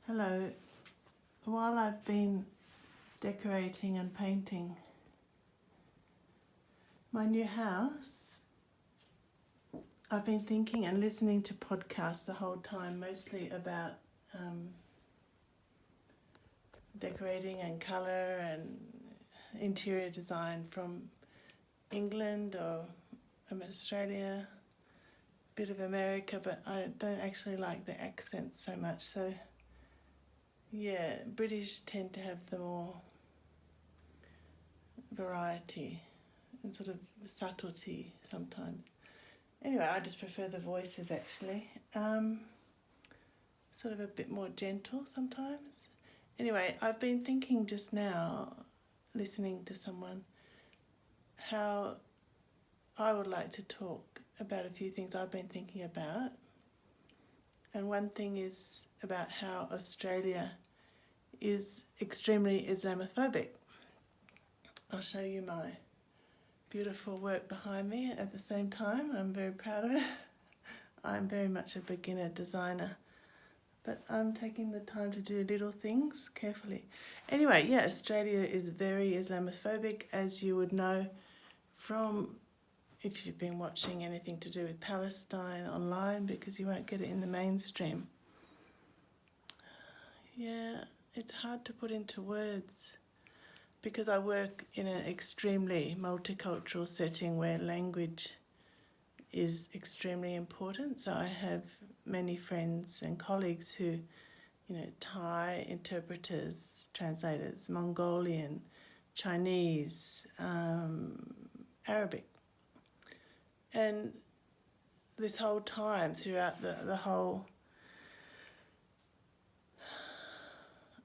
Hello. While I've been decorating and painting my new house, I've been thinking and listening to podcasts the whole time, mostly about decorating and colour and interior design from England or Australia, a bit of America, but I don't actually like the accents so much. So yeah, British tend to have the more variety and sort of subtlety sometimes. Anyway, I just prefer the voices actually. Sort of a bit more gentle sometimes. Anyway, I've been thinking just now, listening to someone, how I would like to talk about a few things I've been thinking about. And one thing is about how Australia is extremely Islamophobic. I'll show you my beautiful work behind me at the same time. I'm very proud of it. I'm very much a beginner designer, but I'm taking the time to do little things carefully. Anyway, yeah, Australia is very Islamophobic, as you would know from if you've been watching anything to do with Palestine online, because you won't get it in the mainstream. Yeah, it's hard to put into words because I work in an extremely multicultural setting where language is extremely important. So I have many friends and colleagues who, Thai interpreters, translators, Mongolian, Chinese, Arabic. And this whole time, throughout the whole,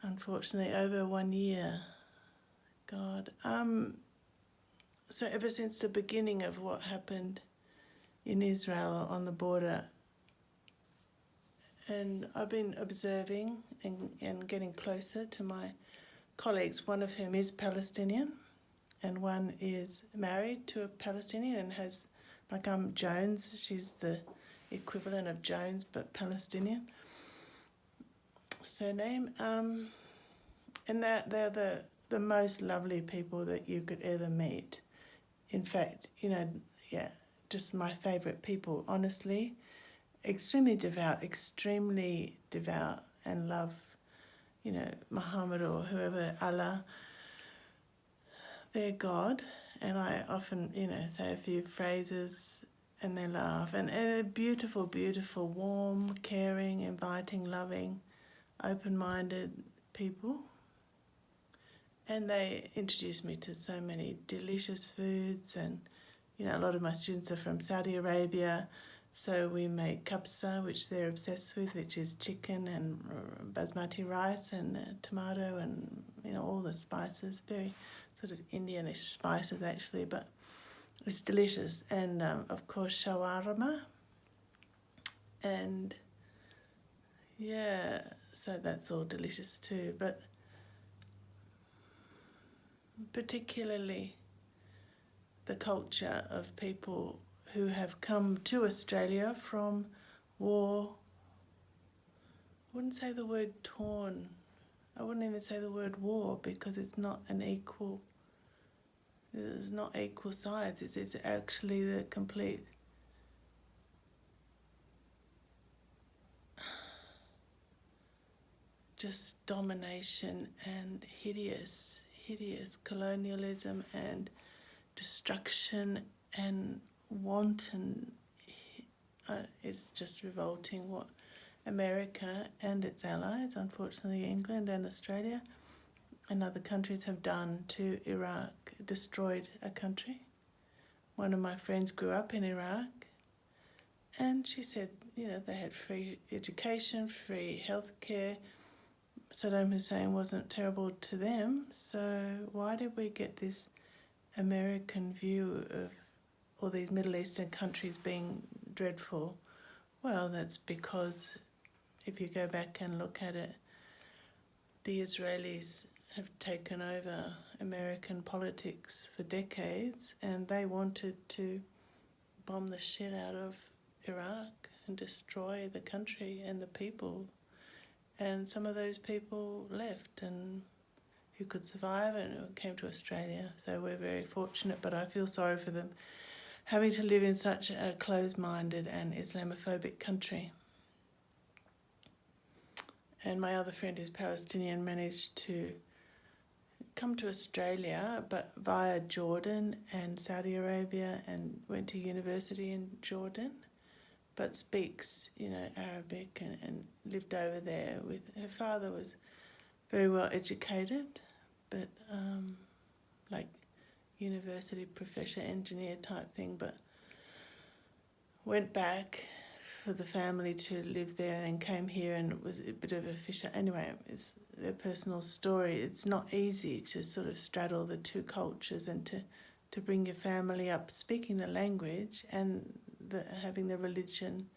unfortunately, over 1 year, God. So ever since the beginning of what happened in Israel on the border, and I've been observing and getting closer to my colleagues, one of whom is Palestinian and one is married to a Palestinian and has, like I'm Jones, she's the equivalent of Jones but Palestinian surname. And they're the most lovely people that you could ever meet. In fact, just my favourite people, honestly. Extremely devout and love, Muhammad or whoever, Allah, their God. And I often, say a few phrases and they laugh. And they're beautiful, beautiful, warm, caring, inviting, loving, open-minded people. And they introduced me to so many delicious foods, and a lot of my students are from Saudi Arabia, so we make kabsa, which they're obsessed with, which is chicken and basmati rice and tomato and all the spices, very sort of Indianish spices actually, but it's delicious. And of course shawarma, and yeah, so that's all delicious too. But particularly the culture of people who have come to Australia from war. I wouldn't say the word torn. I wouldn't even say the word war, because it's not there's not equal sides. It's actually the complete just domination and hideous colonialism and destruction and wanton. It's just revolting what America and its allies, unfortunately England and Australia and other countries, have done to Iraq. Destroyed a country. One of my friends grew up in Iraq, and she said, they had free education, free healthcare. Saddam Hussein wasn't terrible to them, so why did we get this American view of all these Middle Eastern countries being dreadful? Well, that's because if you go back and look at it, the Israelis have taken over American politics for decades, and they wanted to bomb the shit out of Iraq and destroy the country and the people. And some of those people left and who could survive and came to Australia. So we're very fortunate, but I feel sorry for them having to live in such a closed-minded and Islamophobic country. And my other friend who's Palestinian managed to come to Australia, but via Jordan and Saudi Arabia, and went to university in Jordan, but speaks, Arabic, and lived over there with her father. Was very well educated, but like university professor, engineer type thing, but went back for the family to live there and then came here and was a bit of a fisher. Anyway, it's their personal story. It's not easy to sort of straddle the two cultures and to bring your family up speaking the language and having the religion.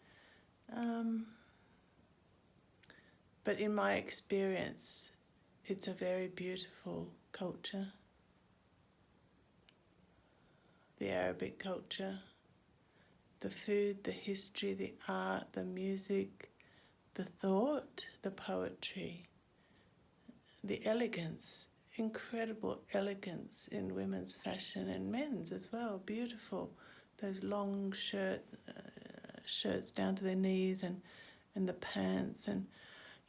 But in my experience, it's a very beautiful culture. The Arabic culture, the food, the history, the art, the music, the thought, the poetry, the elegance, incredible elegance in women's fashion and men's as well, beautiful. Those long shirts down to their knees and the pants. And,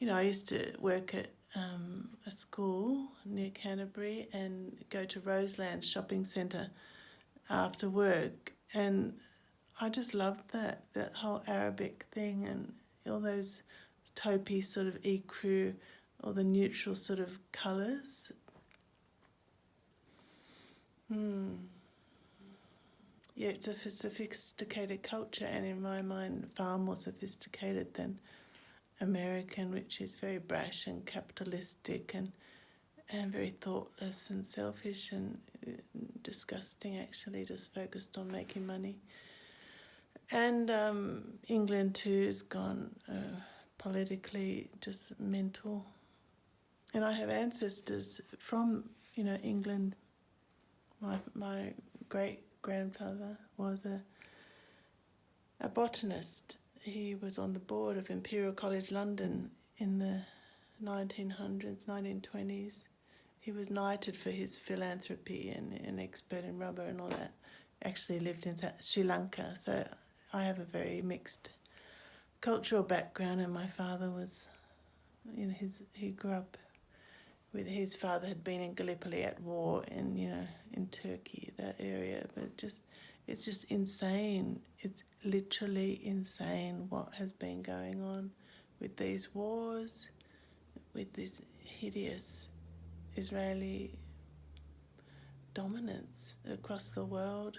I used to work at a school near Canterbury and go to Roseland Shopping Centre after work, and I just loved that whole Arabic thing and all those taupey sort of ecru, all the neutral sort of colours. Yeah, it's a sophisticated culture, and in my mind far more sophisticated than American, which is very brash and capitalistic and very thoughtless and selfish and disgusting, actually, just focused on making money. And England too has gone politically just mental. And I have ancestors from, England. My great-grandfather was a botanist. He was on the board of Imperial College London in the 1900s, 1920s. He was knighted for his philanthropy and an expert in rubber and all that. Actually lived in Sri Lanka, so I have a very mixed cultural background, and my father was, he grew up with, his father had been in Gallipoli at war in Turkey, that area, but it's just insane. It's literally insane what has been going on with these wars, with this hideous Israeli dominance across the world.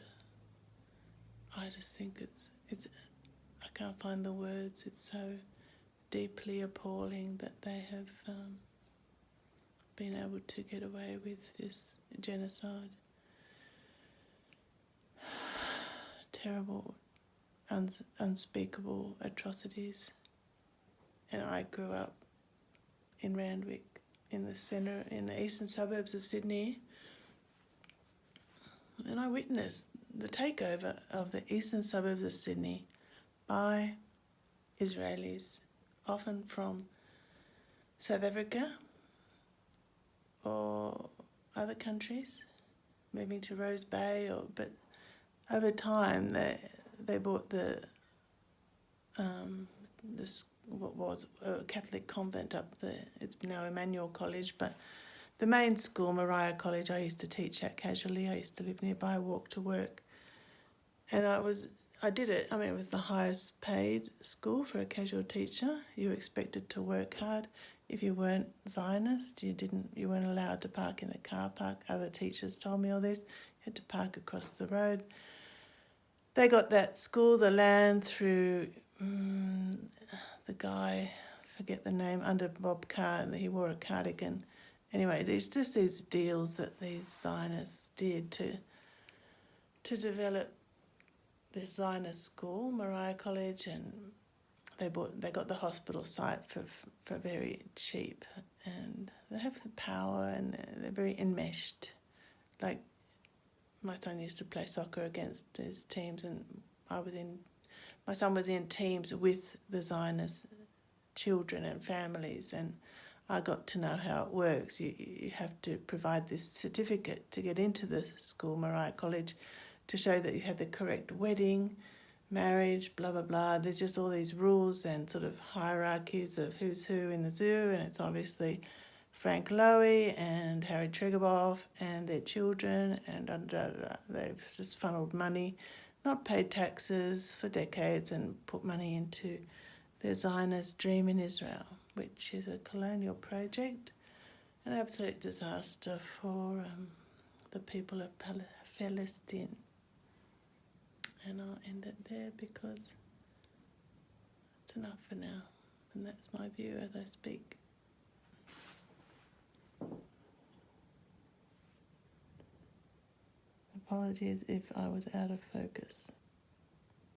I just think it's I can't find the words. It's so deeply appalling that they have been able to get away with this genocide. Terrible, unspeakable atrocities. And I grew up in Randwick, in the eastern suburbs of Sydney, and I witnessed the takeover of the eastern suburbs of Sydney by Israelis, often from South Africa or other countries, moving to Rose Bay, but over time they bought what was a Catholic convent up there. It's now Emmanuel College, but the main school, Mariah College, I used to teach at casually. I used to live nearby, walk to work. And I did it. I mean, it was the highest paid school for a casual teacher. You were expected to work hard. If you weren't Zionist, you weren't allowed to park in the car park. Other teachers told me all this. You had to park across the road. They got that school, the land, through the guy, forget the name, under Bob Carr, and he wore a cardigan. Anyway, there's just these deals that these Zionists did to develop this Zionist school, Mariah College, and they got the hospital site for very cheap, and they have the power, and they're very enmeshed. Like, my son used to play soccer against his teams, and my son was in teams with the Zionist children and families, and I got to know how it works. You have to provide this certificate to get into the school, Mariah College, to show that you had the correct wedding, marriage, blah, blah, blah. There's just all these rules and sort of hierarchies of who's who in the zoo, and it's obviously Frank Lowy and Harry Tregaboff and their children, and they've just funneled money, not paid taxes for decades, and put money into their Zionist dream in Israel, which is a colonial project, an absolute disaster for the people of Palestine. And I'll end it there because it's enough for now, and that's my view as I speak. Apologies if I was out of focus.